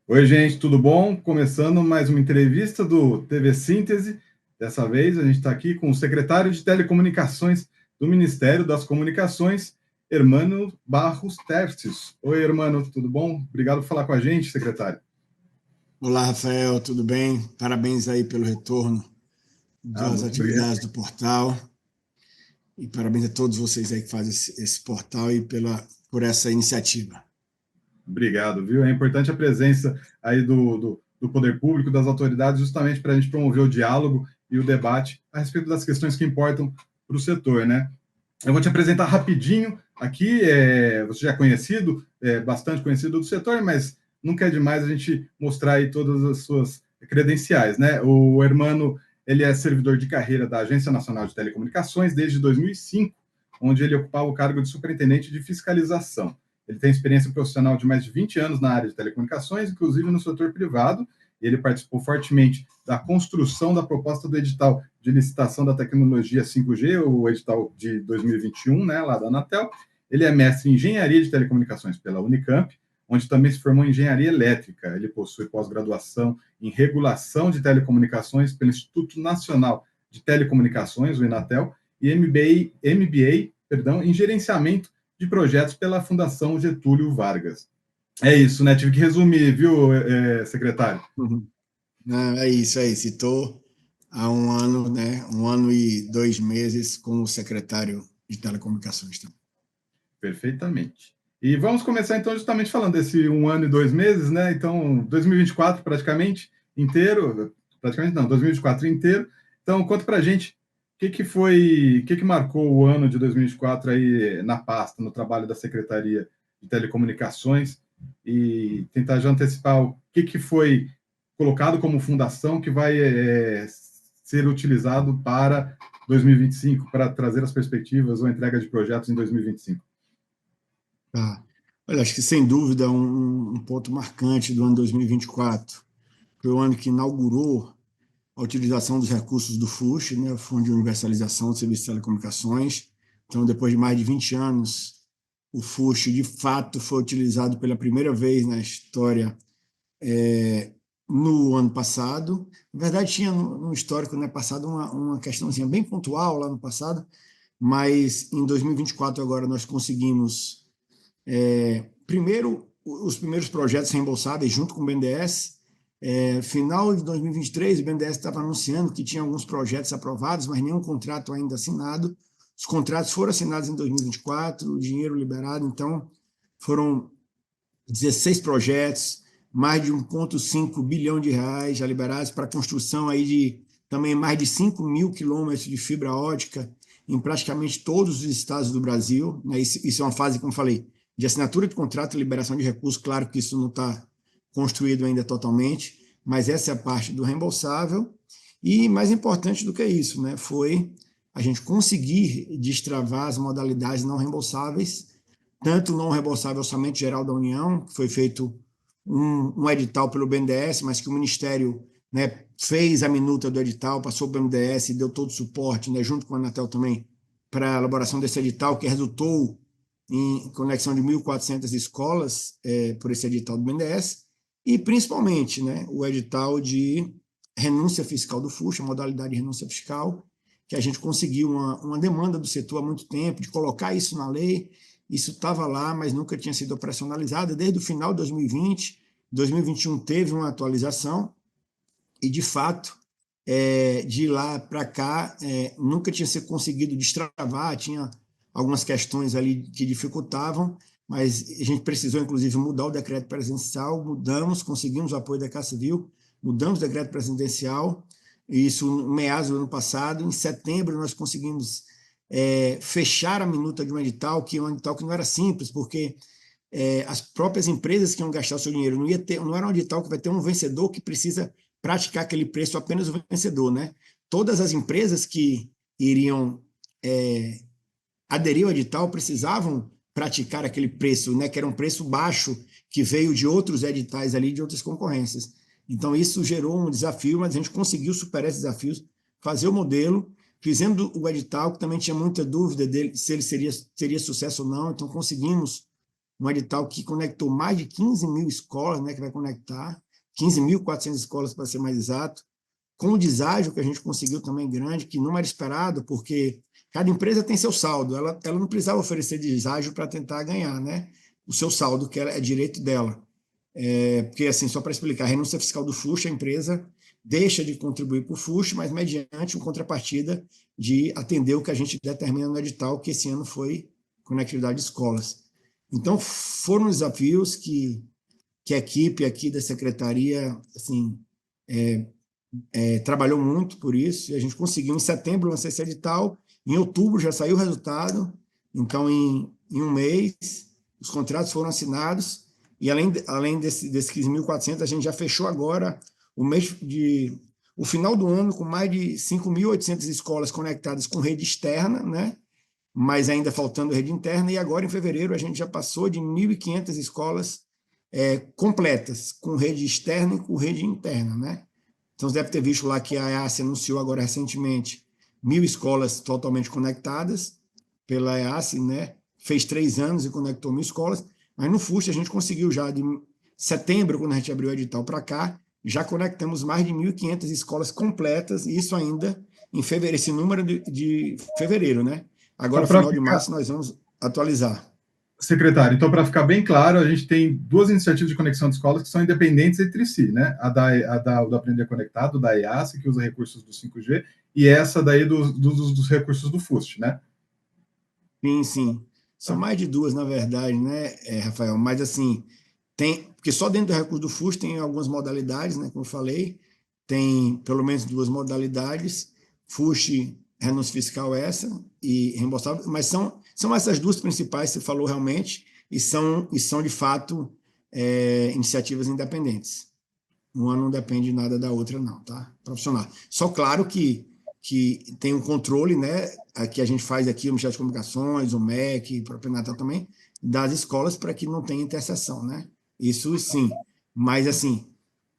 Oi, gente, tudo bom? Começando mais uma entrevista do TV Síntese. Dessa vez a gente está aqui com o secretário de Telecomunicações do Ministério das Comunicações, Hermano Barros Tercios. Oi, Hermano, tudo bom? Obrigado por falar com a gente, secretário. Olá, Rafael, tudo bem? Parabéns aí pelo retorno das Muito obrigado. atividades do portal e parabéns a todos vocês aí que fazem esse portal e por essa iniciativa. Obrigado, viu? É importante a presença aí do poder público, das autoridades, justamente para a gente promover o diálogo e o debate a respeito das questões que importam para o setor, né? Eu vou te apresentar rapidinho aqui, você já é conhecido, bastante conhecido do setor, mas nunca é demais a gente mostrar aí todas as suas credenciais, né? O Hermano, ele é servidor de carreira da Agência Nacional de Telecomunicações desde 2005, onde ele ocupava o cargo de superintendente de fiscalização. Ele tem experiência profissional de mais de 20 anos na área de telecomunicações, inclusive no setor privado, e ele participou fortemente da construção da proposta do edital de licitação da tecnologia 5G, o edital de 2021, né, lá da Anatel. Ele é mestre em engenharia de telecomunicações pela Unicamp, onde também se formou em engenharia elétrica. Ele possui pós-graduação em regulação de telecomunicações pelo Instituto Nacional de Telecomunicações, o Inatel, e MBA em gerenciamento de projetos pela Fundação Getúlio Vargas. É isso, né? Tive que resumir, viu, secretário? É isso aí, citou há um ano, né? 1 ano e 2 meses como secretário de Telecomunicações também. Perfeitamente. E vamos começar, então, justamente falando desse 1 ano e 2 meses, né? Então, 2024 praticamente inteiro, praticamente não, 2024 inteiro. Então, conta pra gente o que marcou o ano de 2024 aí na pasta, no trabalho da Secretaria de Telecomunicações e tentar já antecipar o que foi colocado como fundação que vai ser utilizado para 2025, para trazer as perspectivas ou entrega de projetos em 2025. Tá. Olha, acho que sem dúvida um ponto marcante do ano 2024 foi o ano que inaugurou a utilização dos recursos do FUSH, né, o Fundo de Universalização de Serviços de Telecomunicações. Então, depois de mais de 20 anos, o FUSH, de fato, foi utilizado pela primeira vez na história no ano passado. Na verdade, tinha no histórico, né, passado uma questãozinha bem pontual lá no passado, mas em 2024 agora nós conseguimos, primeiro, os primeiros projetos reembolsáveis junto com o BNDES. Final de 2023, o BNDES estava anunciando que tinha alguns projetos aprovados, mas nenhum contrato ainda assinado. Os contratos foram assinados em 2024, o dinheiro liberado, então foram 16 projetos, mais de 1,5 bilhão de reais já liberados para a construção aí de também mais de 5 mil quilômetros de fibra ótica em praticamente todos os estados do Brasil. Isso é uma fase, como falei, de assinatura de contrato e liberação de recursos. Claro que isso não está construído ainda totalmente, mas essa é a parte do reembolsável. E mais importante do que isso, né, foi a gente conseguir destravar as modalidades não reembolsáveis, tanto não reembolsável orçamento geral da União, que foi feito um edital pelo BNDES, mas que o Ministério, né, fez a minuta do edital, passou para o BNDES e deu todo o suporte, né, junto com a Anatel também, para a elaboração desse edital, que resultou em conexão de 1.400 escolas por esse edital do BNDES, e principalmente, né, o edital de renúncia fiscal do FUSH, a modalidade de renúncia fiscal, que a gente conseguiu uma demanda do setor há muito tempo, de colocar isso na lei. Isso estava lá, mas nunca tinha sido operacionalizado. Desde o final de 2020, 2021 teve uma atualização e, de fato, de lá para cá, nunca tinha sido conseguido destravar, tinha algumas questões ali que dificultavam, mas a gente precisou, inclusive, mudar o decreto presidencial, mudamos, conseguimos o apoio da Casa Civil, mudamos o decreto presidencial, isso no meados do ano passado. Em setembro, nós conseguimos fechar a minuta de um edital que não era simples, porque as próprias empresas que iam gastar o seu dinheiro não era um edital que vai ter um vencedor que precisa praticar aquele preço apenas o vencedor, né? Todas as empresas que iriam aderir ao edital precisavam praticar aquele preço, né? Que era um preço baixo que veio de outros editais ali, de outras concorrências. Então isso gerou um desafio, mas a gente conseguiu superar esses desafios, fazer o modelo. fizemos o edital, que também tinha muita dúvida dele se ele teria sucesso ou não, então conseguimos um edital que conectou mais de 15 mil escolas, né, que vai conectar, 15.400 escolas, para ser mais exato, com o deságio que a gente conseguiu também grande, que não era esperado, porque cada empresa tem seu saldo, ela não precisava oferecer deságio para tentar ganhar, né, o seu saldo, que é direito dela. Porque, assim, só para explicar, a renúncia fiscal do FUST, a empresa deixa de contribuir para o FUST, mas mediante uma contrapartida de atender o que a gente determina no edital, que esse ano foi conectividade de escolas. Então, foram desafios que a equipe aqui da secretaria, assim, trabalhou muito por isso, e a gente conseguiu. Em setembro lançar esse edital, em outubro já saiu o resultado, então, em um mês, os contratos foram assinados, e além desses 15.400, a gente já fechou agora o final do ano com mais de 5.800 escolas conectadas com rede externa, né? Mas ainda faltando rede interna, e agora, em fevereiro, a gente já passou de 1.500 escolas completas, com rede externa e com rede interna, né? Então, você deve ter visto lá que a EASA anunciou agora recentemente 1.000 escolas totalmente conectadas pela EASA, né? Fez 3 anos e conectou 1.000 escolas, mas no FUST a gente conseguiu já, de setembro, quando a gente abriu o edital para cá, já conectamos mais de 1.500 escolas completas, e isso ainda em fevereiro, esse número de fevereiro, né? Agora, final de março, nós vamos atualizar. Secretário, então, para ficar bem claro, a gente tem 2 iniciativas de conexão de escolas que são independentes entre si, né? Do Aprender Conectado, da EASA, que usa recursos do 5G, e essa daí dos recursos do FUST, né? Sim, sim. São mais de 2, na verdade, né, Rafael? Mas, assim, porque só dentro do recurso do FUST tem algumas modalidades, né? Como eu falei, tem pelo menos 2 modalidades, FUST, renúncia fiscal essa, e reembolsável, mas são essas 2 principais, você falou realmente, e são de fato, iniciativas independentes. Uma não depende nada da outra, não, tá? Profissional. Só claro que tem um controle, né? Que a gente faz aqui, o Ministério de Comunicações, o MEC, o próprio Natal também, das escolas, para que não tenha interseção, né? Isso sim. Mas, assim,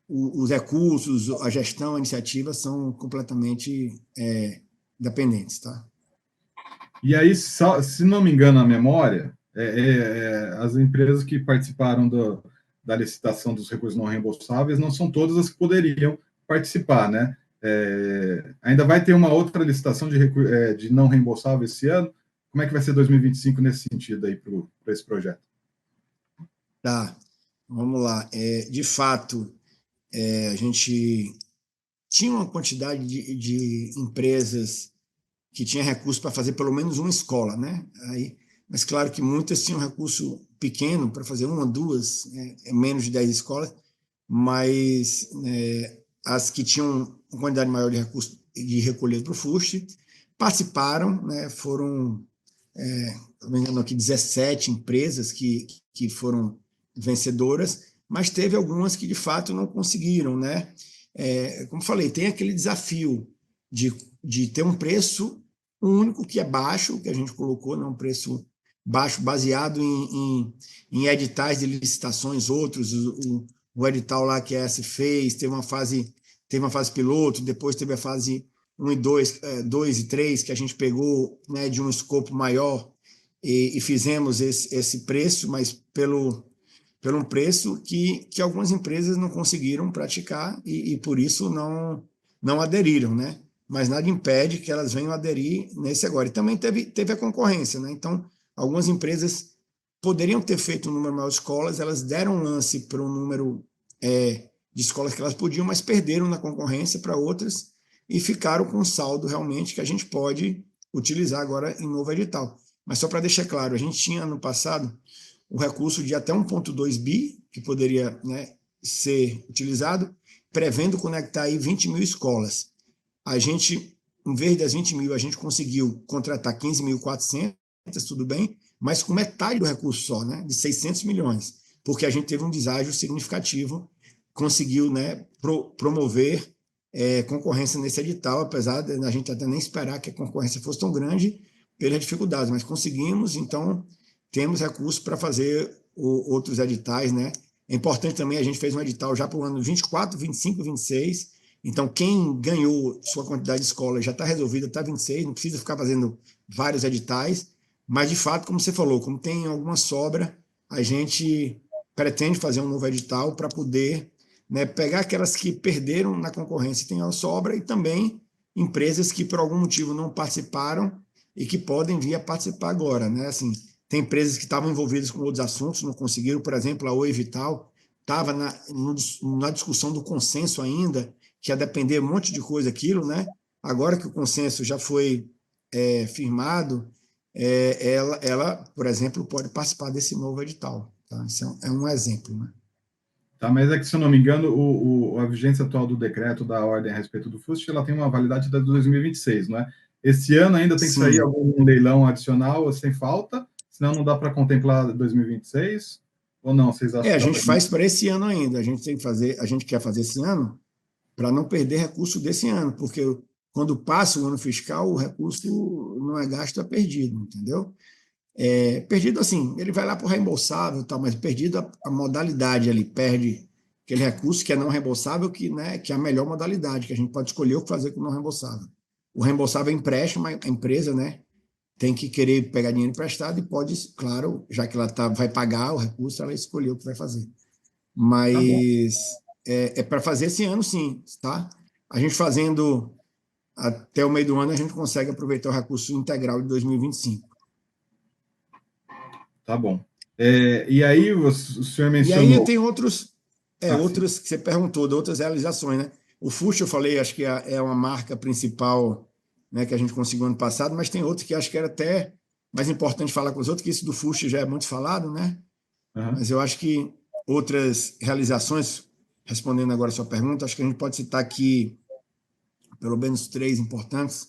os recursos, a gestão, a iniciativa são completamente dependentes, tá? E aí, se não me engano a memória, as empresas que participaram da licitação dos recursos não reembolsáveis não são todas as que poderiam participar, né? Ainda vai ter uma outra licitação de não reembolsável esse ano. Como é que vai ser 2025 nesse sentido aí para esse projeto? Tá, vamos lá. De fato, a gente tinha uma quantidade de empresas que tinha recurso para fazer pelo menos uma escola, né? Mas claro que muitas tinham recurso pequeno para fazer 1, 2, menos de 10 escolas, mas as que tinham uma quantidade maior de recursos de recolher para o FUST participaram, né? Foram, não me engano aqui, 17 empresas que foram vencedoras, mas teve algumas que de fato não conseguiram, né? Como falei, tem aquele desafio de ter um preço único que é baixo, que a gente colocou, né, um preço baixo, baseado em editais de licitações, outros, o edital lá que a ES fez, teve uma fase piloto, depois teve a fase 1 e 2 e 3, que a gente pegou, né, de um escopo maior e fizemos esse preço, mas pelo um preço que algumas empresas não conseguiram praticar e por isso não aderiram, né? Mas nada impede que elas venham aderir nesse agora. E também teve a concorrência, né? Então, algumas empresas poderiam ter feito um número maior de escolas, elas deram lance para um número de escolas que elas podiam, mas perderam na concorrência para outras e ficaram com um saldo realmente que a gente pode utilizar agora em novo edital. Mas só para deixar claro, a gente tinha ano passado o recurso de até 1,2 bi, que poderia, né, ser utilizado, prevendo conectar aí 20 mil escolas. A gente, em vez das 20 mil, a gente conseguiu contratar 15.400, tudo bem, mas com metade do recurso só, né, de 600 milhões, porque a gente teve um deságio significativo, conseguiu, né, promover concorrência nesse edital, apesar de a gente até nem esperar que a concorrência fosse tão grande pelas dificuldades, mas conseguimos, então temos recursos para fazer outros editais, né? É importante também, a gente fez um edital já para o ano 24, 25 e 26, Então, quem ganhou sua quantidade de escola já está resolvida, está 26, não precisa ficar fazendo vários editais, mas, de fato, como você falou, como tem alguma sobra, a gente pretende fazer um novo edital para poder, né, pegar aquelas que perderam na concorrência e tem a sobra, e também empresas que, por algum motivo, não participaram e que podem vir a participar agora. Né? Assim, tem empresas que estavam envolvidas com outros assuntos, não conseguiram, por exemplo, a Oi Vital estava na discussão do consenso ainda, que ia depender um monte de coisa aquilo, né? Agora que o consenso já foi firmado, ela, por exemplo, pode participar desse novo edital. Tá? Isso é um exemplo. Né? Tá, mas é que, se eu não me engano, a vigência atual do decreto da ordem a respeito do FUST, ela tem uma validade de 2026, não é? Esse ano ainda tem que sair Sim. algum leilão adicional sem falta, senão não dá para contemplar 2026, ou não? Vocês acham A que dá gente para... faz para esse ano ainda. A gente tem que fazer, a gente quer fazer esse ano para não perder recurso desse ano, porque quando passa o ano fiscal, o recurso não é gasto, é perdido, entendeu? Perdido assim, ele vai lá para o reembolsável, tal, mas perdido a modalidade ali, perde aquele recurso que é não reembolsável, que, né, que é a melhor modalidade, que a gente pode escolher o que fazer com o não reembolsável. O reembolsável é empréstimo, a empresa, né, tem que querer pegar dinheiro emprestado e pode, claro, já que ela vai pagar o recurso, ela escolheu o que vai fazer. Tá bom, Mas para fazer esse ano, sim, tá? A gente fazendo até o meio do ano, a gente consegue aproveitar o recurso integral de 2025. tá bom. E aí, o senhor E aí mencionou... tem outros, Sim. outros que você perguntou, de outras realizações, né? O Fuxi, eu falei, acho que é uma marca principal, né, que a gente conseguiu ano passado, mas tem outro que acho que era até mais importante falar com os outros, que isso do Fuxi já é muito falado, né? Uhum. Mas eu acho que outras realizações, respondendo agora a sua pergunta, acho que a gente pode citar aqui pelo menos três importantes.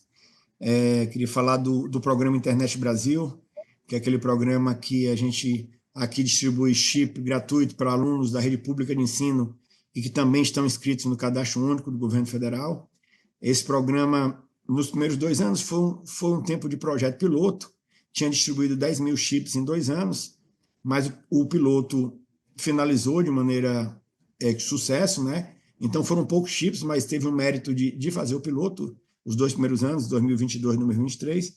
Queria falar do programa Internet Brasil, que é aquele programa que a gente aqui distribui chip gratuito para alunos da rede pública de ensino e que também estão inscritos no Cadastro Único do Governo Federal. Esse programa, nos primeiros 2 anos, foi um tempo de projeto piloto, tinha distribuído 10 mil chips em 2 anos, mas o piloto finalizou de maneira de sucesso, né? Então foram poucos chips, mas teve o mérito de fazer o piloto, os 2 primeiros anos, 2022 e 2023.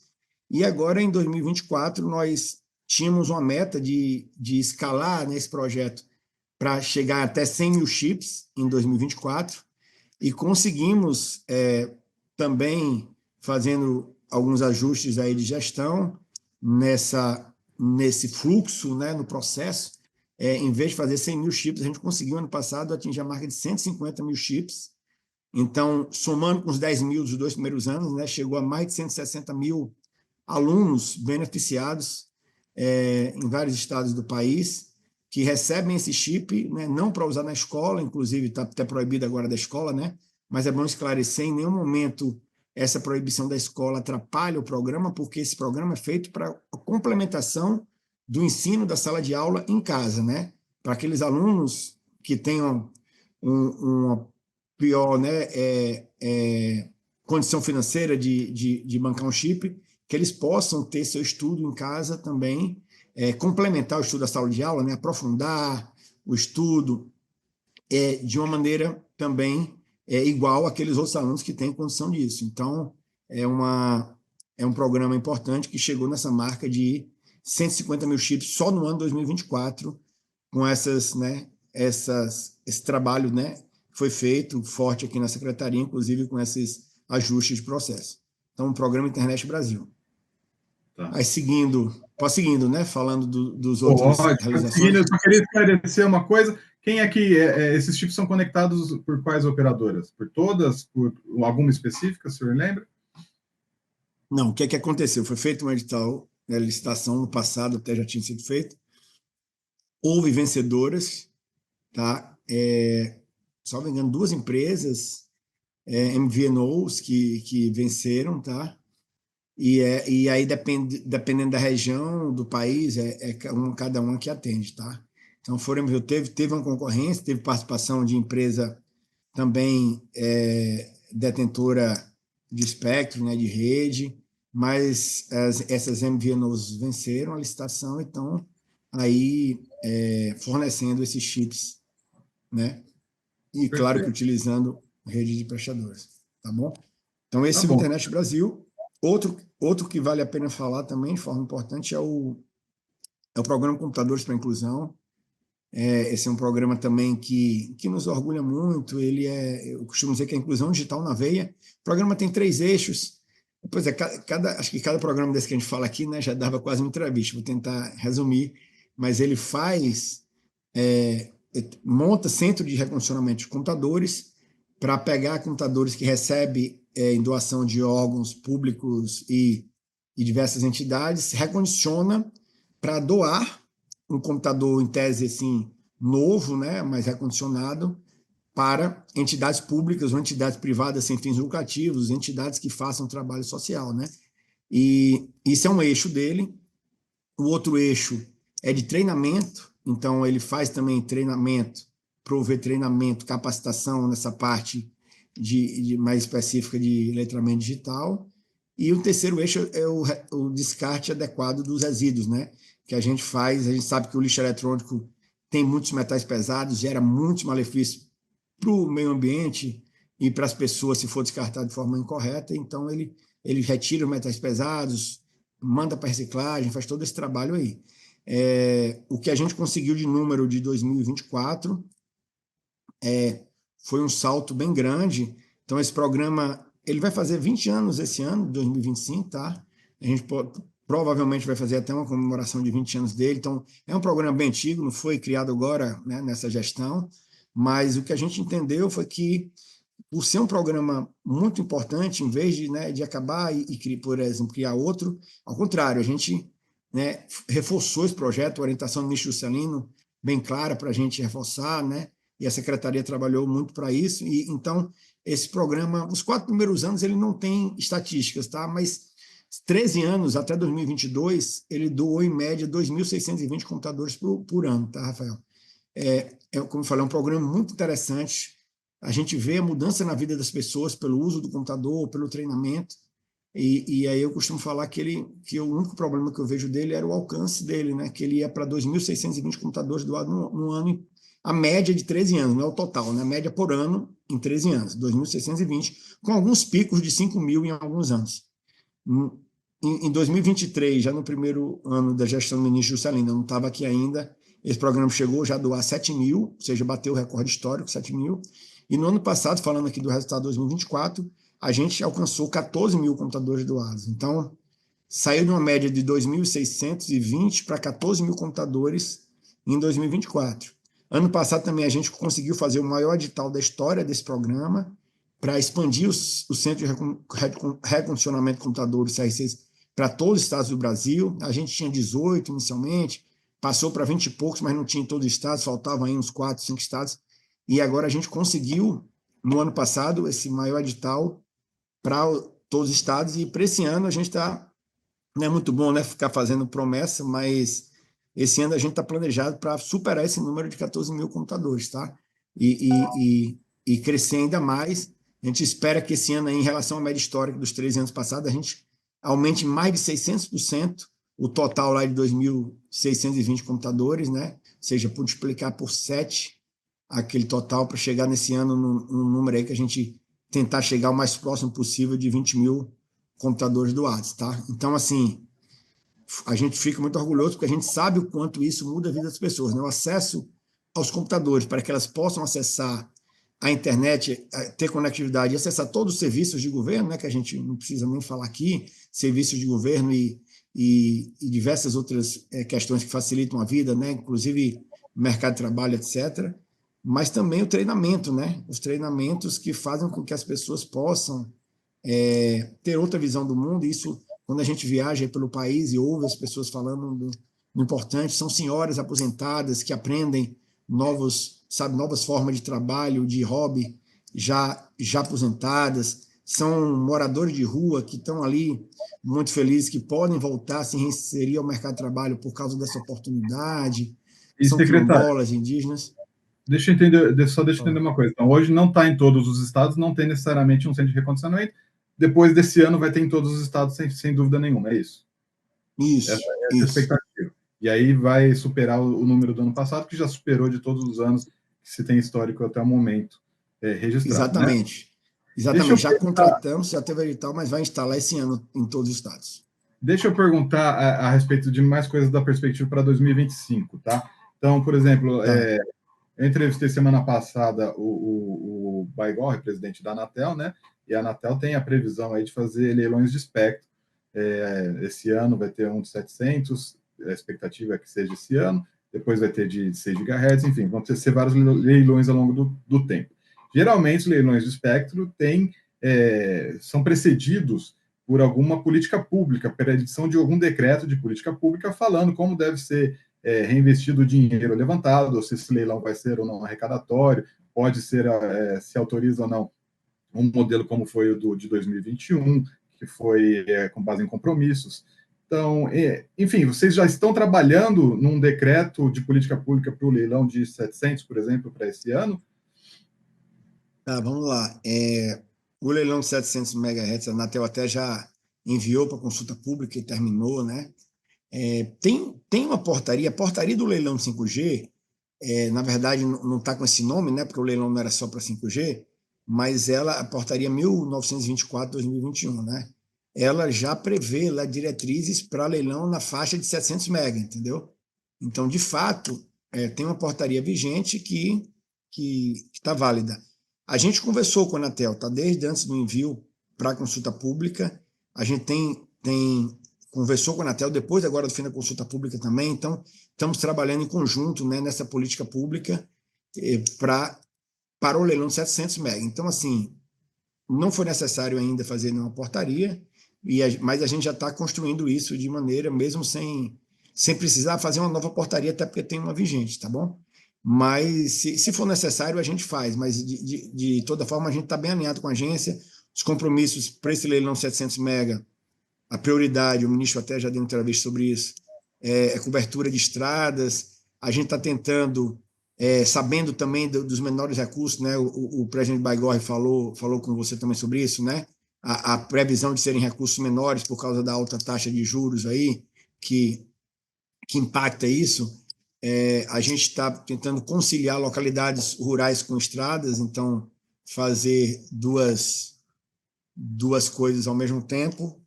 E agora, em 2024, nós tínhamos uma meta de escalar nesse projeto para chegar até 100 mil chips em 2024 e conseguimos também fazendo alguns ajustes aí de gestão nesse fluxo, né, no processo. Em vez de fazer 100 mil chips, a gente conseguiu ano passado atingir a marca de 150 mil chips. Então, somando com os 10 mil dos 2 primeiros anos, né, chegou a mais de 160 mil alunos beneficiados em vários estados do país que recebem esse chip, né, não para usar na escola, inclusive está até proibido agora da escola, né, mas é bom esclarecer, em nenhum momento essa proibição da escola atrapalha o programa, porque esse programa é feito para a complementação do ensino da sala de aula em casa, né, para aqueles alunos que tenham uma pior, né, condição financeira de bancar um chip, que eles possam ter seu estudo em casa também, complementar o estudo da sala de aula, né, aprofundar o estudo de uma maneira também igual àqueles outros alunos que têm condição disso. Então, é um programa importante que chegou nessa marca de 150 mil chips só no ano 2024, com esse trabalho, né, que foi feito forte aqui na Secretaria, inclusive com esses ajustes de processo. Então, o programa Internet Brasil. Tá. Aí, seguindo, né, falando dos outros Pode, seguindo, realizações. eu só queria esclarecer uma coisa. Quem é que esses chips são conectados por quais operadoras? Por todas? Por alguma específica, o senhor lembra? Não, o que é que aconteceu? Foi feito um edital, né, licitação no passado, até já tinha sido feito. Houve vencedoras, tá? Só me engano, duas empresas, MVNOs, que venceram, tá? E aí, dependendo da região, do país, cada uma que atende, tá? Então, teve uma concorrência, teve participação de empresa também detentora de espectro, né, de rede, mas essas MVNOs venceram a licitação e estão aí fornecendo esses chips, né? E claro que Perfeito. utilizando rede de prestadores, tá bom? Então, esse Tá é o bom. Internet Brasil. Outro que vale a pena falar também, de forma importante, é o programa Computadores para a Inclusão. Esse é um programa também que nos orgulha muito. Eu costumo dizer que é a inclusão digital na veia. O programa tem 3 eixos. Pois é, acho que cada programa desse que a gente fala aqui, né, já dava quase uma entrevista. Vou tentar resumir, mas ele monta centro de recondicionamento de computadores para pegar computadores que recebe em doação de órgãos públicos e diversas entidades, recondiciona para doar um computador, em tese, assim, novo, né, mas recondicionado, para entidades públicas ou entidades privadas sem fins lucrativos, entidades que façam trabalho social, né? E isso é um eixo dele. O outro eixo é de treinamento, então ele faz também treinamento, prover treinamento, capacitação nessa parte mais específica de letramento digital. E o terceiro eixo é o descarte adequado dos resíduos, né? Que a gente sabe que o lixo eletrônico tem muitos metais pesados, gera muitos malefícios para o meio ambiente e para as pessoas se for descartado de forma incorreta. Então, ele retira os metais pesados, manda para reciclagem, faz todo esse trabalho aí. O que a gente conseguiu de número de 2024 foi um salto bem grande. Então, esse programa ele vai fazer 20 anos esse ano, 2025, tá? A gente provavelmente vai fazer até uma comemoração de 20 anos dele. Então, é um programa bem antigo, não foi criado agora, né, nessa gestão, mas o que a gente entendeu foi que, por ser um programa muito importante, em vez de acabar por exemplo, criar outro, ao contrário, a gente, né, reforçou esse projeto, a orientação do ministro Juscelino, bem clara para a gente reforçar, né, e a secretaria trabalhou muito para isso, e então esse programa, os 4 primeiros anos ele não tem estatísticas, tá? Mas 13 anos, até 2022, ele doou em média 2.620 computadores por ano, tá, Rafael? Como eu falei, é um programa muito interessante. A gente vê a mudança na vida das pessoas pelo uso do computador, pelo treinamento, e aí eu costumo falar que o único problema que eu vejo dele era o alcance dele, né? Que ele ia para 2.620 computadores doados no ano, a média de 13 anos, não é o total, né? A média por ano em 13 anos, 2.620, com alguns picos de 5.000 em alguns anos. Em 2023, já no primeiro ano da gestão do ministro Juscelino, eu não estava aqui ainda, esse programa chegou já a doar 7.000, ou seja, bateu o recorde histórico, 7.000. E no ano passado, falando aqui do resultado de 2024, a gente alcançou 14.000 computadores doados. Então, saiu de uma média de 2.620 para 14.000 computadores em 2024. Ano passado também a gente conseguiu fazer o maior edital da história desse programa para expandir o centro de recondicionamento de computadores CR6 para todos os estados do Brasil. A gente tinha 18 inicialmente, passou para 20 e poucos, mas não tinha em todos os estados, faltavam aí uns 4, 5 estados. E agora a gente conseguiu, no ano passado, esse maior edital para todos os estados. E para esse ano a gente está... Não é muito bom, né, ficar fazendo promessa, mas esse ano a gente está planejado para superar esse número de 14.000 computadores, tá? E crescer ainda mais. A gente espera que esse ano, aí, em relação à média histórica dos 13 anos passados, a gente aumente mais de 600% o total lá de 2.620 computadores, né? Ou seja, multiplicar por 7 aquele total para chegar nesse ano num número aí que a gente tentar chegar o mais próximo possível de 20.000 computadores doados, tá? Então, assim, a gente fica muito orgulhoso porque a gente sabe o quanto isso muda a vida das pessoas, né? O acesso aos computadores para que elas possam acessar a internet, ter conectividade e acessar todos os serviços de governo, né? Que a gente não precisa nem falar aqui, serviços de governo e diversas outras questões que facilitam a vida, né? Inclusive mercado de trabalho, etc. Mas também o treinamento, né? Os treinamentos que fazem com que as pessoas possam ter outra visão do mundo. E isso, quando a gente viaja pelo país e ouve as pessoas falando do importante, são senhoras aposentadas que aprendem novas formas de trabalho, de hobby, já aposentadas, são moradores de rua que estão ali muito felizes, que podem voltar a se reinserir ao mercado de trabalho por causa dessa oportunidade, E, são secretário, quilombolas, indígenas. deixa eu entender, só deixa eu entender uma coisa. Então, hoje não está em todos os estados, não tem necessariamente um centro de recondicionamento. Depois desse ano vai ter em todos os estados, sem dúvida nenhuma, é isso? Essa Isso, é a isso. expectativa. E aí vai superar o número do ano passado, que já superou de todos os anos que se tem histórico até o momento. registrado, né? Exatamente. Deixa eu Exatamente. Já contratamos, já teve edital, mas vai instalar esse ano em todos os estados. Deixa eu perguntar a respeito de mais coisas da perspectiva para 2025, tá? Então, por exemplo, Tá. eu entrevistei semana passada o Baigorre, presidente da Anatel, né? E a Anatel tem a previsão aí de fazer leilões de espectro. Esse ano vai ter um de 700, a expectativa é que seja esse ano, depois vai ter de 6 GHz, enfim, vão ser vários leilões ao longo do tempo. Geralmente, os leilões de espectro são precedidos por alguma política pública, pela edição de algum decreto de política pública falando como deve ser reinvestido o dinheiro levantado, ou se esse leilão vai ser ou não arrecadatório, pode ser, se autoriza ou não um modelo como foi o de 2021, que foi com base em compromissos. Então, enfim, vocês já estão trabalhando num decreto de política pública para o leilão de 700, por exemplo, para esse ano? Tá, vamos lá. O leilão de 700 MHz, a Anatel até já enviou para consulta pública e terminou, né? Tem uma portaria, a portaria do leilão de 5G, na verdade não está com esse nome, né? Porque o leilão não era só para 5G, mas a portaria 1924/2021, né? Ela já prevê lá diretrizes para leilão na faixa de 700 MB, entendeu? Então, de fato, tem uma portaria vigente que está válida. A gente conversou com a Anatel, tá? Desde antes do envio para consulta pública, a gente conversou com a Anatel depois agora do fim da consulta pública também, então estamos trabalhando em conjunto, né, nessa política pública para o leilão de 700 MB. Então, assim, não foi necessário ainda fazer nenhuma portaria, mas a gente já está construindo isso de maneira, mesmo sem precisar fazer uma nova portaria, até porque tem uma vigente, tá bom? Mas, se for necessário, a gente faz, mas de toda forma, a gente está bem alinhado com a agência, os compromissos para esse leilão 700 MB, a prioridade, o ministro até já deu entrevista sobre isso, cobertura de estradas, a gente está tentando, sabendo também dos menores recursos, né? O presidente Baigorre falou com você também sobre isso, né? A previsão de serem recursos menores por causa da alta taxa de juros aí, que impacta isso. A gente está tentando conciliar localidades rurais com estradas, então fazer duas coisas ao mesmo tempo.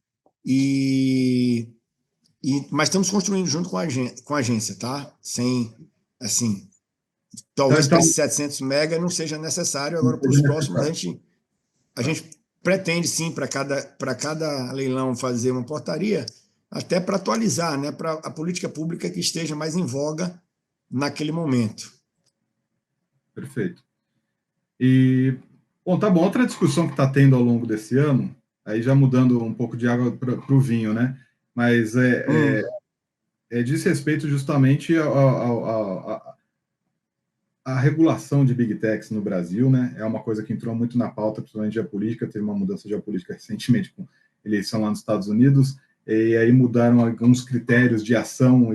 Mas estamos construindo junto com a agência, tá? Sem, assim, talvez para Então, esses 700 mega não seja necessário, agora para os próximos a gente pretende sim para cada leilão fazer uma portaria, até para atualizar, né, para a política pública que esteja mais em voga naquele momento. perfeito. E, bom, tá bom. Outra discussão que está tendo ao longo desse ano, aí já mudando um pouco de água para o vinho, né? Mas diz respeito justamente à regulação de Big Techs no Brasil, né? É uma coisa que entrou muito na pauta, principalmente geopolítica. Teve uma mudança geopolítica recentemente com eleição lá nos Estados Unidos, e aí mudaram alguns critérios de ação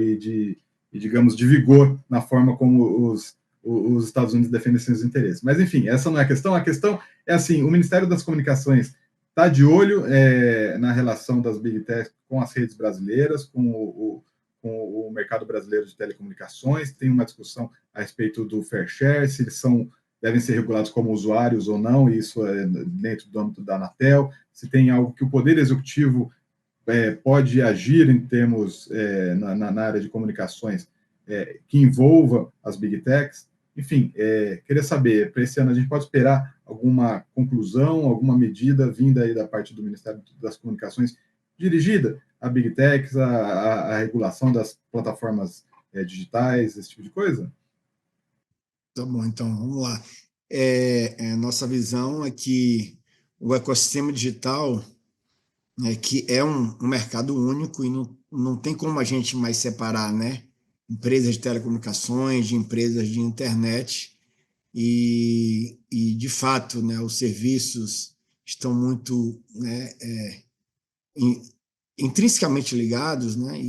digamos, de vigor na forma como os Estados Unidos defendem seus interesses. Mas, enfim, essa não é a questão. A questão é assim: o Ministério das Comunicações está de olho na relação das Big Techs com as redes brasileiras, com o mercado brasileiro de telecomunicações. Tem uma discussão a respeito do fair share, se eles devem ser regulados como usuários ou não, e isso é dentro do âmbito da Anatel, se tem algo que o Poder Executivo pode agir em termos na área de comunicações que envolva as Big Techs. Enfim, queria saber, para esse ano a gente pode esperar alguma conclusão, alguma medida vinda aí da parte do Ministério das Comunicações dirigida a Big Techs, a regulação das plataformas digitais, esse tipo de coisa? Tá bom, então vamos lá. Nossa visão é que o ecossistema digital, que é um mercado único e não tem como a gente mais separar, né? Empresas de telecomunicações, de empresas de internet, de fato, né, os serviços estão muito, né, intrinsecamente ligados, né?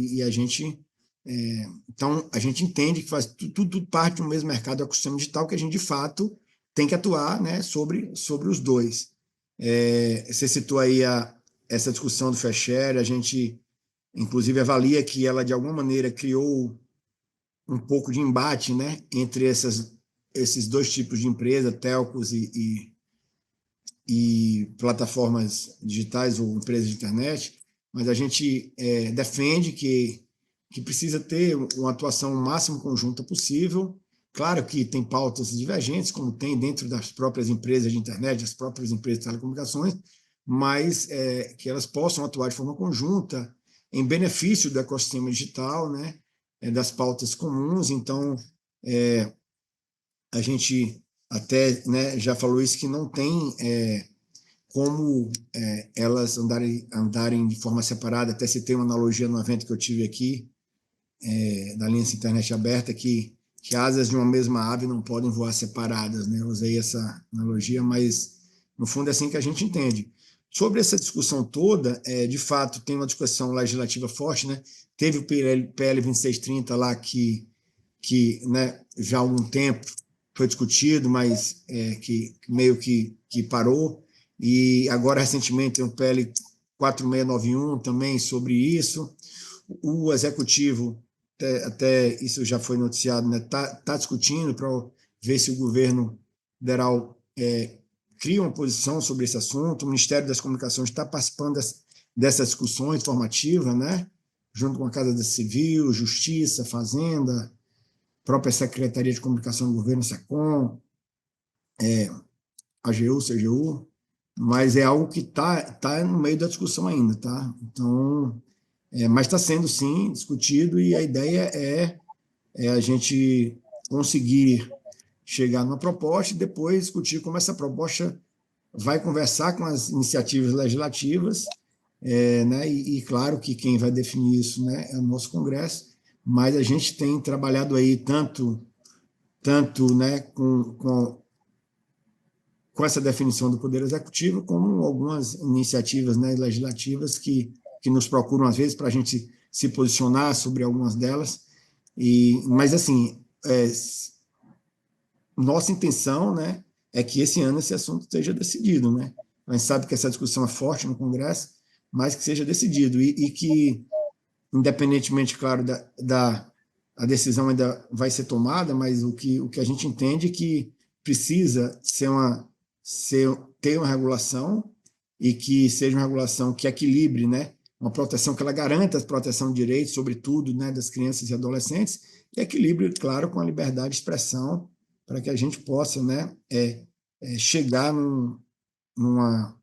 Então a gente entende que faz tudo parte do mesmo mercado, ecossistema digital, que a gente de fato tem que atuar, né, sobre os dois. Você citou aí essa discussão do fair share, a gente inclusive avalia que ela de alguma maneira criou um pouco de embate, né, entre esses dois tipos de empresa, telcos e plataformas digitais ou empresas de internet, mas a gente defende que precisa ter uma atuação o máximo conjunta possível. Claro que tem pautas divergentes, como tem dentro das próprias empresas de internet, das próprias empresas de telecomunicações, mas que elas possam atuar de forma conjunta em benefício do ecossistema digital, né, das pautas comuns. Então, a gente até, né, já falou isso, que não tem como elas andarem de forma separada. Até citei uma analogia no evento que eu tive aqui, da Aliança Internet Aberta, que asas de uma mesma ave não podem voar separadas, né? Eu usei essa analogia, mas no fundo é assim que a gente entende. Sobre essa discussão toda, de fato, tem uma discussão legislativa forte, né? Teve o PL 2630 lá que né, já há algum tempo foi discutido, mas que meio que parou, e agora recentemente tem o PL 4691 também sobre isso. O executivo, até isso já foi noticiado, né, tá discutindo para ver se o governo federal cria uma posição sobre esse assunto. O Ministério das Comunicações está participando dessas discussões formativas, né, junto com a Casa Civil, Justiça, Fazenda, própria Secretaria de Comunicação do Governo, SECOM, AGU, CGU, mas é algo que tá no meio da discussão ainda, tá? Então, mas está sendo, sim, discutido, e a ideia é a gente conseguir chegar numa proposta e depois discutir como essa proposta vai conversar com as iniciativas legislativas, né? E claro que quem vai definir isso, né, é o nosso Congresso, mas a gente tem trabalhado aí tanto né, com essa definição do Poder Executivo, como algumas iniciativas, né, legislativas que nos procuram, às vezes, para a gente se posicionar sobre algumas delas. Mas, assim, nossa intenção, né, é que esse ano esse assunto esteja decidido. Né? A gente sabe que essa discussão é forte no Congresso, mas que seja decidido e que, independentemente, claro, a decisão ainda vai ser tomada, mas o que a gente entende é que precisa ter uma regulação, e que seja uma regulação que equilibre, né, uma proteção que ela garanta a proteção de direitos, sobretudo, né, das crianças e adolescentes, e equilibre, claro, com a liberdade de expressão, para que a gente possa, né, chegar numa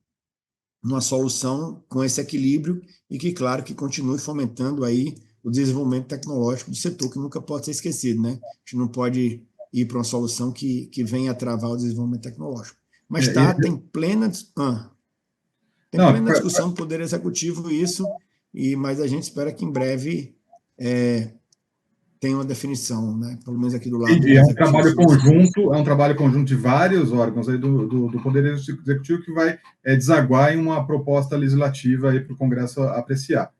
solução com esse equilíbrio, e que, claro, que continue fomentando aí o desenvolvimento tecnológico do setor, que nunca pode ser esquecido, né? A gente não pode ir para uma solução que venha a travar o desenvolvimento tecnológico. Mas tem plena discussão do Poder Executivo isso, mas a gente espera que em breve tenha uma definição, né? Pelo menos aqui do lado do Executivo. É um trabalho conjunto de vários órgãos aí do Poder Executivo, que vai desaguar em uma proposta legislativa para o Congresso apreciar.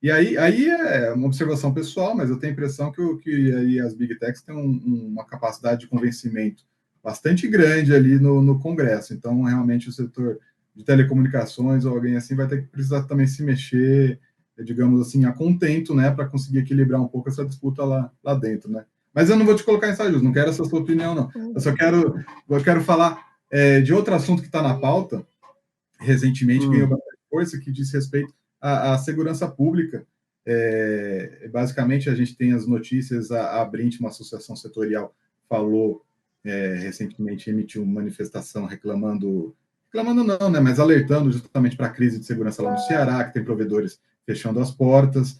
E aí é uma observação pessoal, mas eu tenho a impressão que aí as Big Techs têm uma capacidade de convencimento bastante grande ali no Congresso. Então, realmente, o setor de telecomunicações ou alguém assim vai ter que precisar também se mexer, digamos assim, a contento, né, para conseguir equilibrar um pouco essa disputa lá dentro, né? Mas eu não vou te colocar em saia justa, não quero essa sua opinião, não. Eu quero falar de outro assunto que está na pauta, recentemente ganhou bastante força, que diz respeito à segurança pública. Basicamente, a gente tem as notícias, a Abrint, uma associação setorial, falou recentemente, emitiu uma manifestação reclamando não, né, mas alertando justamente para a crise de segurança lá no Ceará, que tem provedores fechando as portas,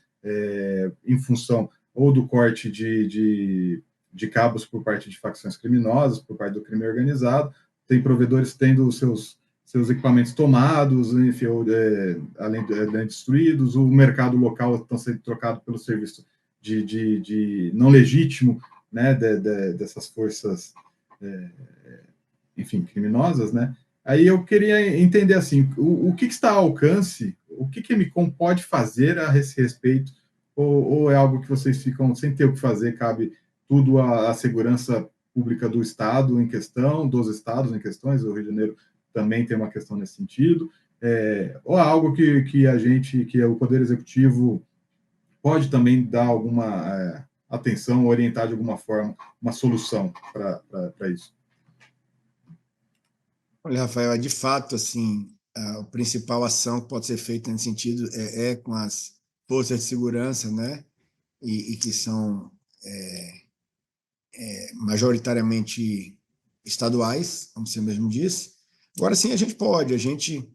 em função ou do corte de cabos por parte de facções criminosas, por parte do crime organizado, tem provedores tendo seus equipamentos tomados, enfim, além de destruídos, o mercado local está sendo trocado pelo serviço de não legítimo, né, dessas forças, enfim, criminosas, né? Aí eu queria entender, assim, o que está ao alcance, o que a Emicom pode fazer a esse respeito, ou é algo que vocês ficam sem ter o que fazer, cabe tudo à segurança pública do Estado em questão, dos estados em questões, o Rio de Janeiro também tem uma questão nesse sentido, ou algo que o Poder Executivo pode também dar alguma atenção, orientar de alguma forma uma solução para isso? Olha, Rafael, de fato, assim, a principal ação que pode ser feita nesse sentido com as forças de segurança, né, e que são majoritariamente estaduais, como você mesmo disse. Agora sim, a gente pode, a gente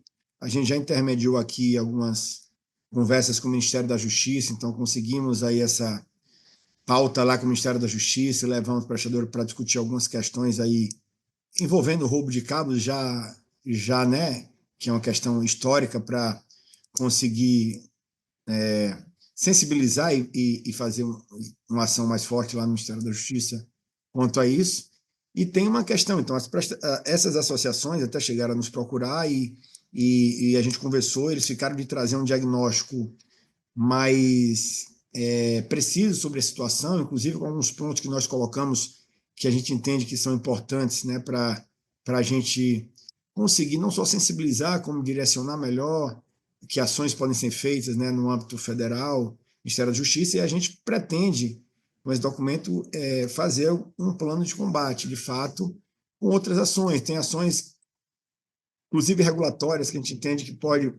já intermediou aqui algumas conversas com o Ministério da Justiça, então conseguimos aí essa pauta lá com o Ministério da Justiça, levamos o prestador para discutir algumas questões aí envolvendo o roubo de cabos, já né, que é uma questão histórica para conseguir sensibilizar e fazer uma ação mais forte lá no Ministério da Justiça quanto a isso. E tem uma questão, então, essas associações até chegaram a nos procurar e a gente conversou, eles ficaram de trazer um diagnóstico mais preciso sobre a situação, inclusive com alguns pontos que nós colocamos que a gente entende que são importantes, né, para a gente conseguir não só sensibilizar, como direcionar melhor que ações podem ser feitas, né, no âmbito federal, Ministério da Justiça, e a gente pretende, com esse documento, fazer um plano de combate, de fato, com outras ações. Tem ações, inclusive regulatórias, que a gente entende que pode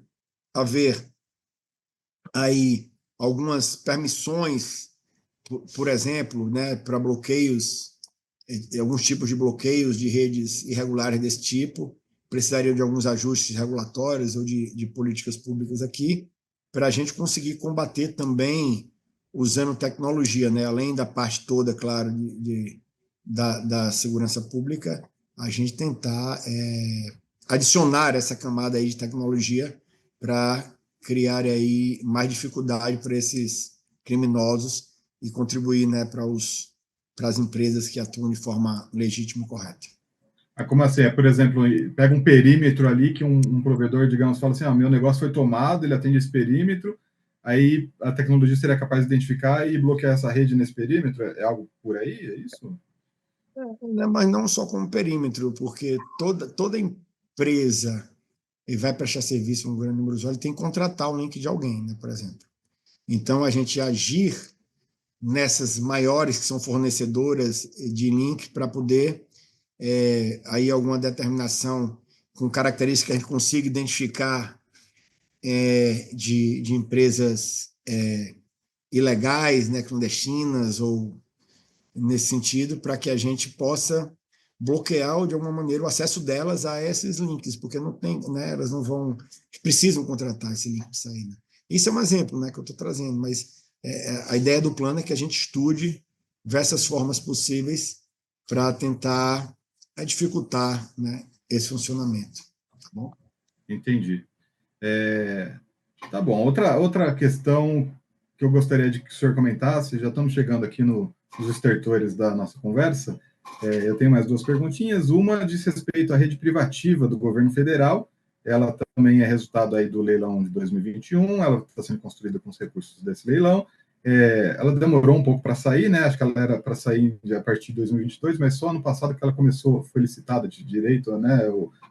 haver aí algumas permissões, por exemplo, né, para bloqueios, alguns tipos de bloqueios de redes irregulares desse tipo, precisariam de alguns ajustes regulatórios ou de políticas públicas aqui, para a gente conseguir combater também usando tecnologia, né, além da parte toda, claro, da segurança pública, a gente tentar adicionar essa camada aí de tecnologia para criar aí mais dificuldade para esses criminosos e contribuir, né, para as empresas que atuam de forma legítima e correta. Como assim? Por exemplo, pega um perímetro ali que um provedor, digamos, fala assim, meu negócio foi tomado, ele atende esse perímetro, aí a tecnologia seria capaz de identificar e bloquear essa rede nesse perímetro? É algo por aí? É isso? Mas não só como perímetro, porque toda empresa que vai prestar serviço a um grande número de usuários tem que contratar o link de alguém, né, por exemplo. Então, a gente agir nessas maiores que são fornecedoras de link para poder aí alguma determinação com características que a gente consiga identificar de empresas ilegais, né, clandestinas ou nesse sentido, para que a gente possa bloquear de alguma maneira o acesso delas a esses links, porque não tem, né, elas não vão, precisam contratar esse link para sair. Né? Isso é um exemplo, né, que eu estou trazendo, mas a ideia do plano é que a gente estude diversas formas possíveis para tentar dificultar, né, esse funcionamento. Tá bom? Entendi. Tá bom. Outra questão que eu gostaria de que o senhor comentasse, já estamos chegando aqui nos estertores da nossa conversa, eu tenho mais duas perguntinhas. Uma diz respeito à rede privativa do governo federal, ela também é resultado aí do leilão de 2021, ela está sendo construída com os recursos desse leilão, ela demorou um pouco para sair, né? Acho que ela era para sair a partir de 2022, mas só ano passado que ela foi licitada de direito, né?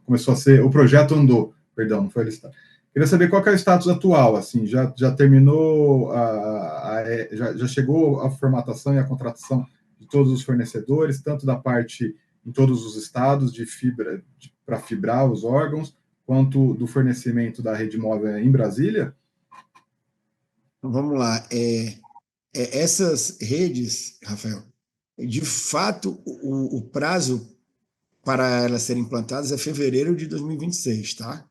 Começou a ser, o projeto andou, perdão, não foi licitado. Queria saber qual que é o status atual, assim, já terminou, já chegou a formatação e a contratação de todos os fornecedores, tanto da parte em todos os estados de fibra, para fibrar os órgãos, quanto do fornecimento da rede móvel em Brasília? Vamos lá. Essas redes, Rafael, de fato, o prazo para elas serem implantadas é fevereiro de 2026, tá?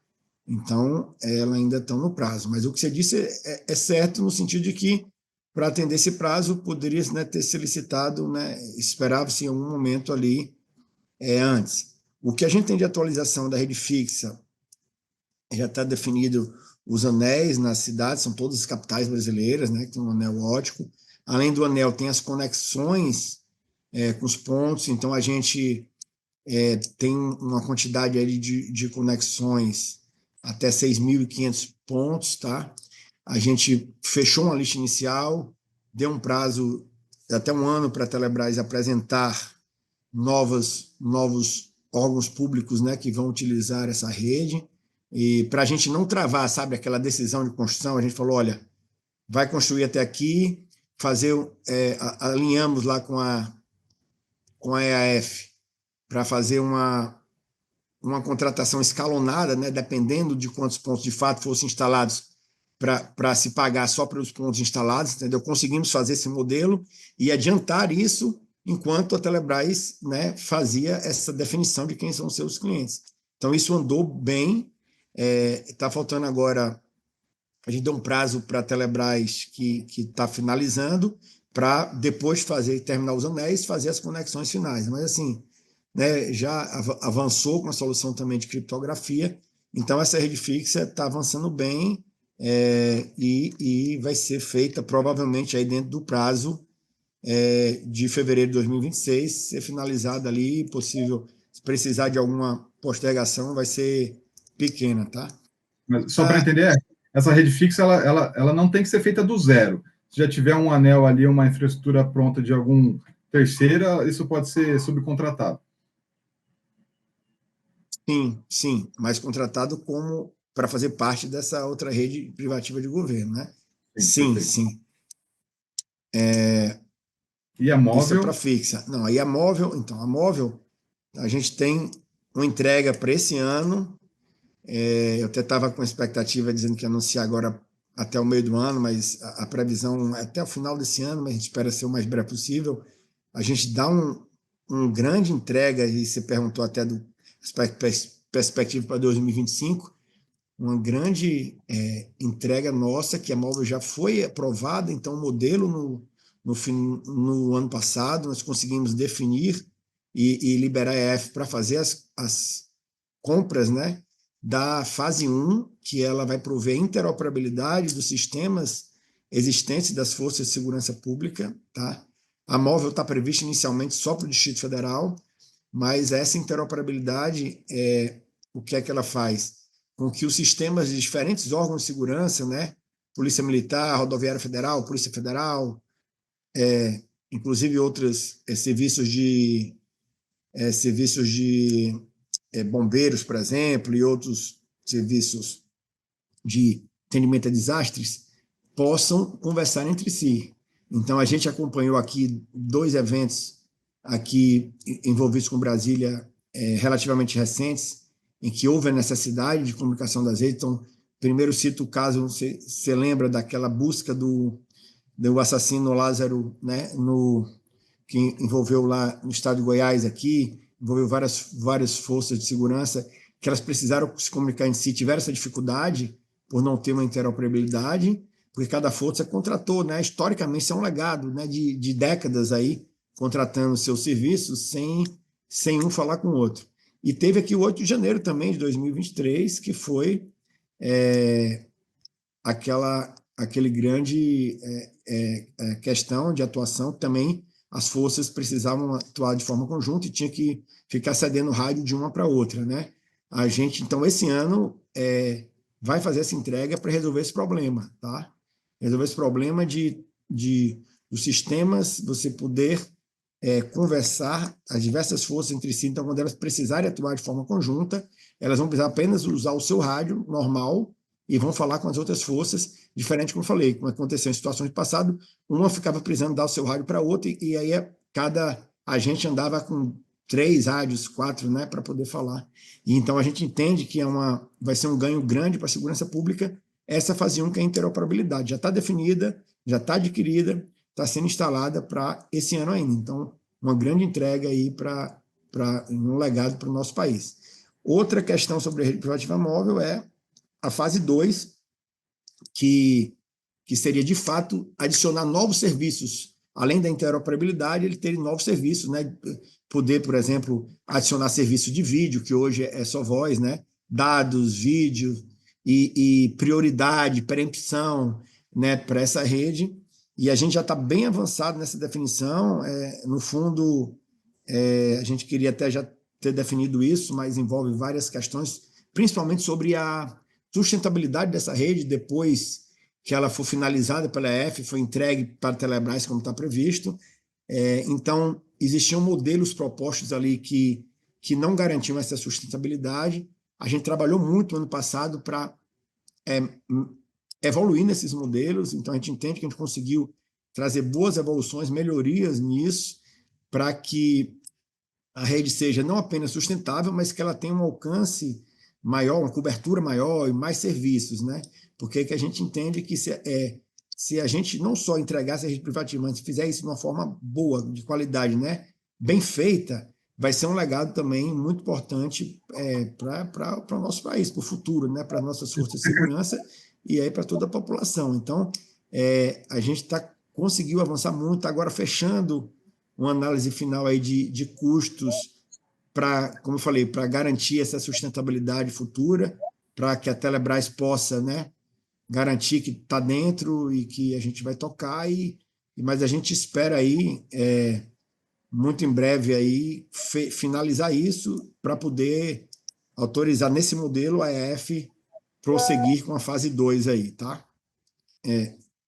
Então, elas ainda estão no prazo. Mas o que você disse é certo no sentido de que, para atender esse prazo, poderia, né, ter sido licitado, né, esperava-se em algum momento ali antes. O que a gente tem de atualização da rede fixa já está definido os anéis nas cidades, são todas as capitais brasileiras, né, que tem um anel ótico. Além do anel, tem as conexões com os pontos, então a gente tem uma quantidade ali de conexões até 6.500 pontos, tá? A gente fechou uma lista inicial, deu um prazo até um ano para a Telebrás apresentar novos órgãos públicos, né, que vão utilizar essa rede, e para a gente não travar, sabe, aquela decisão de construção, a gente falou, olha, vai construir até aqui, alinhamos lá com a EAF para fazer uma contratação escalonada, né, dependendo de quantos pontos de fato fossem instalados, para se pagar só pelos pontos instalados, entendeu? Conseguimos fazer esse modelo e adiantar isso enquanto a Telebrás, né, fazia essa definição de quem são os seus clientes. Então, isso andou bem. Está faltando agora, a gente deu um prazo para a Telebrás que está finalizando, para depois terminar os anéis, fazer as conexões finais. Mas, assim, né, já avançou com a solução também de criptografia, então essa rede fixa está avançando bem, e vai ser feita provavelmente aí dentro do prazo de fevereiro de 2026, ser finalizada ali, possível, se precisar de alguma postergação, vai ser pequena, tá? Mas, só para entender, essa rede fixa ela não tem que ser feita do zero. Se já tiver um anel ali, uma infraestrutura pronta de algum terceira, isso pode ser subcontratado. Sim, mas contratado como para fazer parte dessa outra rede privativa de governo, né? Sim. E a Isso é móvel? para fixa. Não, aí a móvel, então, a móvel, a gente tem uma entrega para esse ano. Eu até estava com expectativa dizendo que ia anunciar agora até o meio do ano, mas a previsão é até o final desse ano, mas a gente espera ser o mais breve possível. A gente dá um grande entrega, e você perguntou até do perspectiva para 2025, uma grande entrega nossa, que a móvel já foi aprovada, então o modelo no ano passado, nós conseguimos definir e liberar a EF para fazer as compras, né, da fase 1, que ela vai prover interoperabilidade dos sistemas existentes das forças de segurança pública, tá? A móvel está prevista inicialmente só para o Distrito Federal, mas essa interoperabilidade, o que é que ela faz? Com que os sistemas de diferentes órgãos de segurança, né, Polícia Militar, Rodoviária Federal, Polícia Federal, inclusive outros serviços de bombeiros, por exemplo, e outros serviços de atendimento a desastres, possam conversar entre si. Então, a gente acompanhou aqui 2 eventos aqui envolvidos com Brasília, relativamente recentes, em que houve a necessidade de comunicação das redes. Então, primeiro cito o caso, você lembra daquela busca do assassino Lázaro, né, que envolveu lá no estado de Goiás, aqui, envolveu várias forças de segurança, que elas precisaram se comunicar em si, tiveram essa dificuldade por não ter uma interoperabilidade, porque cada força contratou, né? Historicamente, isso é um legado, né, de décadas aí, contratando seus serviços sem um falar com o outro. E teve aqui o 8 de janeiro também, de 2023, que foi aquele grande questão de atuação que também as forças precisavam atuar de forma conjunta e tinha que ficar cedendo rádio de uma para outra, né? A gente, então, esse ano vai fazer essa entrega para resolver esse problema, tá? Resolver esse problema dos sistemas, você poder conversar as diversas forças entre si. Então, quando elas precisarem atuar de forma conjunta, elas vão precisar apenas usar o seu rádio normal e vão falar com as outras forças, diferente, como eu falei, como aconteceu em situações do passado, uma ficava precisando dar o seu rádio para outra, e aí cada agente andava com 3 rádios, 4, né, para poder falar. E então a gente entende que vai ser um ganho grande para a segurança pública essa fase 1, que é a interoperabilidade. Já está definida, já está adquirida, está sendo instalada para esse ano ainda. Então, uma grande entrega aí um legado para o nosso país. Outra questão sobre a rede privativa móvel é a fase 2, que seria, de fato, adicionar novos serviços. Além da interoperabilidade, ele ter novos serviços, né? Poder, por exemplo, adicionar serviço de vídeo, que hoje é só voz, né? Dados, vídeo e prioridade, preempção, né, para essa rede. E a gente já está bem avançado nessa definição. No fundo, a gente queria até já ter definido isso, mas envolve várias questões, principalmente sobre a sustentabilidade dessa rede depois que ela for finalizada pela EF, foi entregue para a Telebrás, como está previsto. Então, existiam modelos propostos ali que não garantiam essa sustentabilidade. A gente trabalhou muito no ano passado para evoluir nesses modelos, então a gente entende que a gente conseguiu trazer boas evoluções, melhorias nisso, para que a rede seja não apenas sustentável, mas que ela tenha um alcance maior, uma cobertura maior e mais serviços, né? Porque é que a gente entende que se a gente não só entregar a rede privativa, mas fizer isso de uma forma boa, de qualidade, né? Bem feita, vai ser um legado também muito importante para o nosso país, para o futuro, né? Para as nossas forças de segurança e aí para toda a população. Então, a gente conseguiu avançar muito, agora fechando uma análise final aí de custos para, como eu falei, para garantir essa sustentabilidade futura, para que a Telebrás possa, né, garantir que está dentro e que a gente vai tocar, mas a gente espera aí, muito em breve, aí, finalizar isso para poder autorizar nesse modelo a EF prosseguir com a fase 2 aí, tá?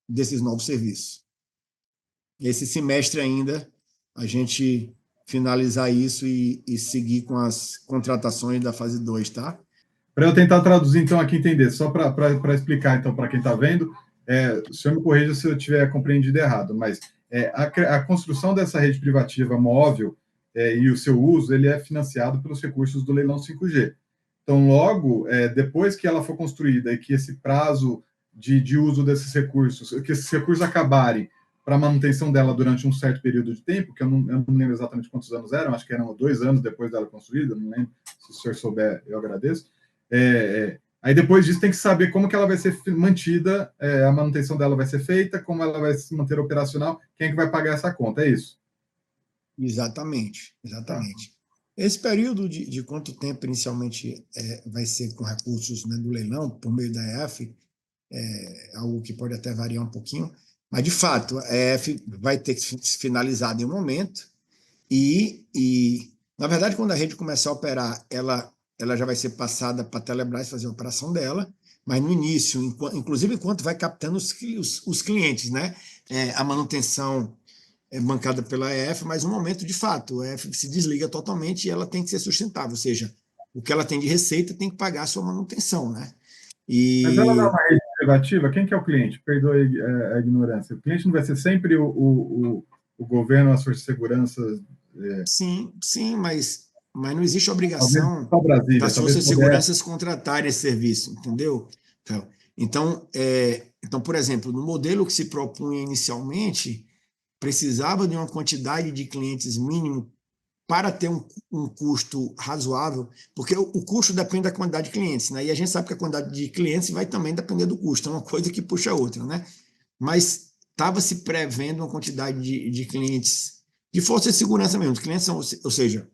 Desses novos serviços. Esse semestre ainda, a gente finalizar isso e seguir com as contratações da fase 2, tá? Para eu tentar traduzir, então, aqui entender, só para explicar, então, para quem está vendo, o senhor me corrija se eu tiver compreendido errado, mas a construção dessa rede privativa móvel e o seu uso, ele é financiado pelos recursos do leilão 5G. Então, logo, depois que ela for construída e que esse prazo de uso desses recursos, que esses recursos acabarem para a manutenção dela durante um certo período de tempo, que eu não lembro exatamente quantos anos eram, acho que eram 2 anos depois dela construída, não lembro, se o senhor souber, eu agradeço. Aí depois disso tem que saber como que ela vai ser mantida, a manutenção dela vai ser feita, como ela vai se manter operacional, quem é que vai pagar essa conta, é isso? Exatamente, exatamente. Esse período de quanto tempo inicialmente vai ser com recursos, né, do leilão, por meio da EF, algo que pode até variar um pouquinho, mas de fato a EF vai ter que se finalizar em um momento na verdade, quando a rede começar a operar, ela já vai ser passada para a Telebrás fazer a operação dela, mas no início, inclusive enquanto vai captando os clientes, né? A manutenção é bancada pela EF, mas no momento, de fato, a EF se desliga totalmente e ela tem que ser sustentável, ou seja, o que ela tem de receita tem que pagar a sua manutenção, né? Mas ela não é E uma rede privativa, quem que é o cliente? Perdoe a ignorância. O cliente não vai ser sempre o governo, as forças de segurança? sim, sim, mas não existe Talvez obrigação só Brasília, das talvez forças de pudesse. segurança contratarem esse serviço, entendeu? Então, por exemplo, no modelo que se propunha inicialmente, precisava de uma quantidade de clientes mínimo para ter um custo razoável, porque o custo depende da quantidade de clientes, né? E a gente sabe que a quantidade de clientes vai também depender do custo, é uma coisa que puxa a outra, né? Mas estava se prevendo uma quantidade de clientes, de força de segurança mesmo, os clientes são, ou seja,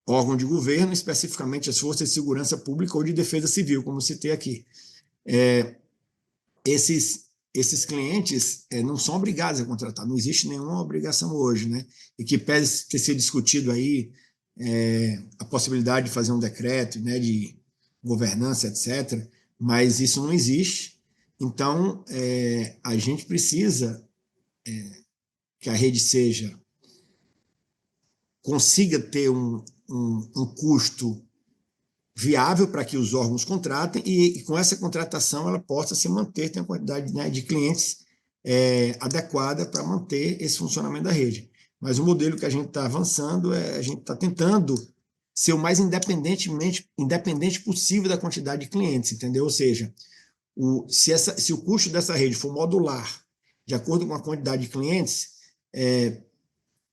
órgão de governo, especificamente as forças de segurança pública ou de defesa civil, como citei aqui. Esses clientes não são obrigados a contratar, não existe nenhuma obrigação hoje, né? E que pese ter sido discutido aí a possibilidade de fazer um decreto, né, de governança, etc., mas isso não existe. Então, a gente precisa que a rede consiga ter um custo viável para que os órgãos contratem e com essa contratação ela possa se manter, ter uma quantidade, né, de clientes adequada para manter esse funcionamento da rede. Mas o modelo que a gente está avançando, a gente está tentando ser o mais independente possível da quantidade de clientes, entendeu? Ou seja, se o custo dessa rede for modular, de acordo com a quantidade de clientes,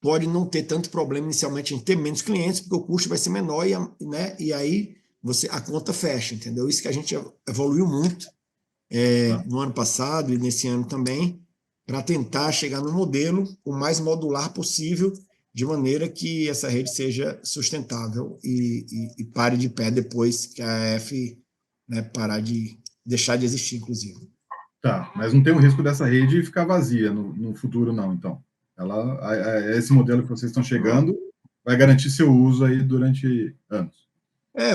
pode não ter tanto problema inicialmente em ter menos clientes, porque o custo vai ser menor né, e aí a conta fecha, entendeu? Isso que a gente evoluiu muito no ano passado e nesse ano também, para tentar chegar no modelo o mais modular possível, de maneira que essa rede seja sustentável e pare de pé depois que a AF, né, deixar de existir, inclusive. Tá, mas não tem o risco dessa rede ficar vazia no futuro, não, então. Esse modelo que vocês estão chegando vai garantir seu uso aí durante anos.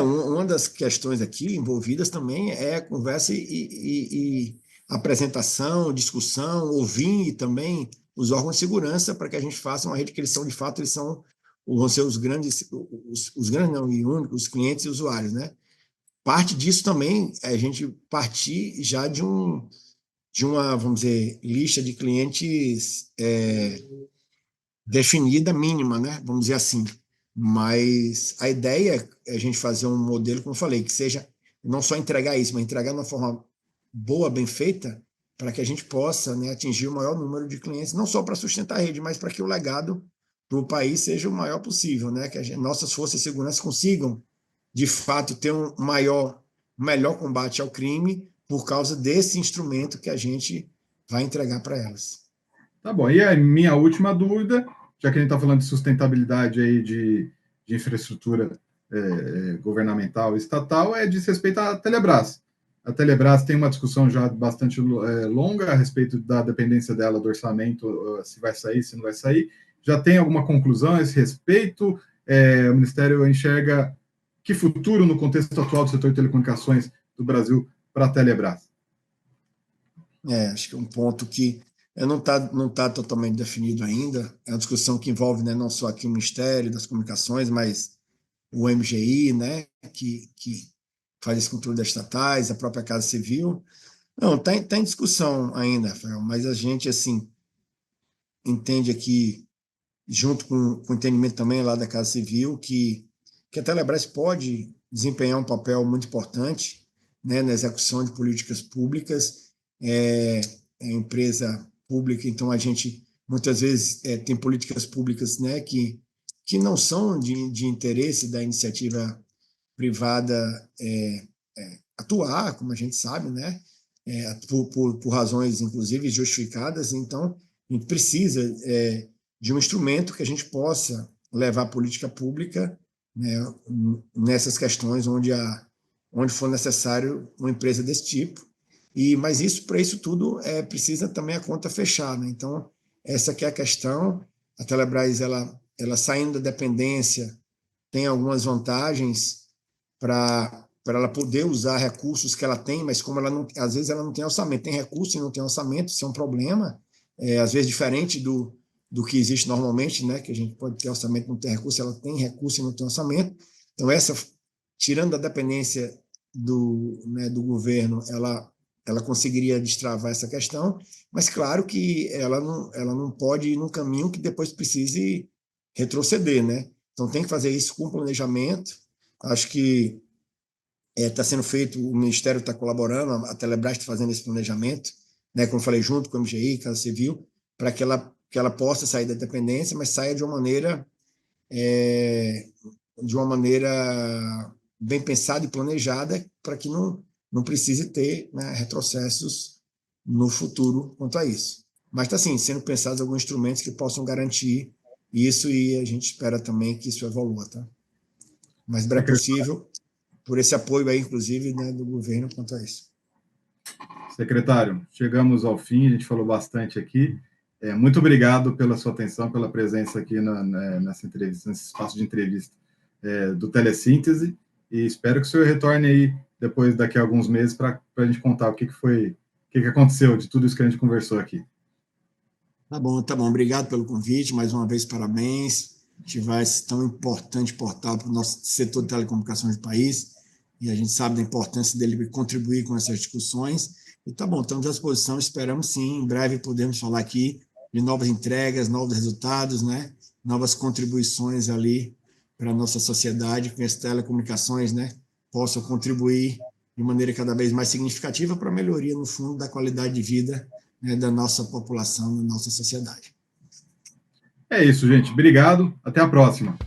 Uma das questões aqui envolvidas também é a conversa e apresentação, discussão, ouvir também os órgãos de segurança para que a gente faça uma rede que eles são, de fato, vão ser os grandes não, e únicos, os clientes e usuários, né? Parte disso também é a gente partir já de vamos dizer, lista de clientes definida, mínima, né? Vamos dizer assim. Mas a ideia é a gente fazer um modelo, como eu falei, que seja não só entregar isso, mas entregar de uma forma boa, bem feita, para que a gente possa, né, atingir o maior número de clientes, não só para sustentar a rede, mas para que o legado do país seja o maior possível, né? Que nossas forças de segurança consigam, de fato, ter um melhor combate ao crime por causa desse instrumento que a gente vai entregar para elas. Tá bom. E a minha última dúvida, já que a gente está falando de sustentabilidade aí de infraestrutura governamental e estatal, diz respeito à Telebrás. A Telebrás tem uma discussão já bastante longa a respeito da dependência dela do orçamento, se vai sair, se não vai sair. Já tem alguma conclusão a esse respeito? O Ministério enxerga que futuro no contexto atual do setor de telecomunicações do Brasil para a Telebrás? Acho que é um ponto que não tá totalmente definido ainda. É uma discussão que envolve, né, não só aqui o Ministério das Comunicações, mas o MGI, né, que faz esse controle das estatais, a própria Casa Civil. Não, está em discussão ainda, Rafael, mas a gente, assim, entende aqui, junto com o entendimento também lá da Casa Civil, que a Telebrás pode desempenhar um papel muito importante, né, na execução de políticas públicas. É empresa pública, então a gente muitas vezes tem políticas públicas, né, que não são de interesse da iniciativa privada atuar, como a gente sabe, né, por razões, inclusive, justificadas. Então, a gente precisa de um instrumento que a gente possa levar a política pública, né, nessas questões onde for necessário uma empresa desse tipo. Mas para isso tudo precisa também a conta fechar, né? Então, essa que é a questão. A Telebrás, ela saindo da dependência, tem algumas vantagens para ela poder usar recursos que ela tem, mas como ela não, às vezes ela não tem orçamento, tem recurso e não tem orçamento, isso é um problema, às vezes diferente do que existe normalmente, né? Que a gente pode ter orçamento e não ter recurso, ela tem recurso e não tem orçamento. Então, tirando a dependência do governo, ela conseguiria destravar essa questão, mas claro que ela não pode ir num caminho que depois precise retroceder, né? Então tem que fazer isso com planejamento. Acho que está sendo feito, o Ministério está colaborando, a Telebrás está fazendo esse planejamento, né? Como eu falei, junto com o MGI, Casa Civil, para que ela possa sair da dependência, mas saia de uma maneira bem pensada e planejada, para que não precise ter, né, retrocessos no futuro quanto a isso. Mas está, sim, sendo pensados alguns instrumentos que possam garantir isso, e a gente espera também que isso evolua, tá? O mais breve possível, por esse apoio aí, inclusive, né, do governo quanto a isso. Secretário, chegamos ao fim, a gente falou bastante aqui. Muito obrigado pela sua atenção, pela presença aqui nessa entrevista, nesse espaço de entrevista do Telesíntese, e espero que o senhor retorne aí depois, daqui a alguns meses, para a gente contar o que aconteceu de tudo isso que a gente conversou aqui. Tá bom. Obrigado pelo convite, mais uma vez, parabéns. Ativar esse tão importante portal para o nosso setor de telecomunicações do país, e a gente sabe da importância dele contribuir com essas discussões. E tá bom, estamos à disposição, esperamos sim, em breve podemos falar aqui de novas entregas, novos resultados, né? Novas contribuições ali para a nossa sociedade, que as telecomunicações, né, possam contribuir de maneira cada vez mais significativa para a melhoria, no fundo, da qualidade de vida, né, da nossa população, da nossa sociedade. É isso, gente. Obrigado. Até a próxima.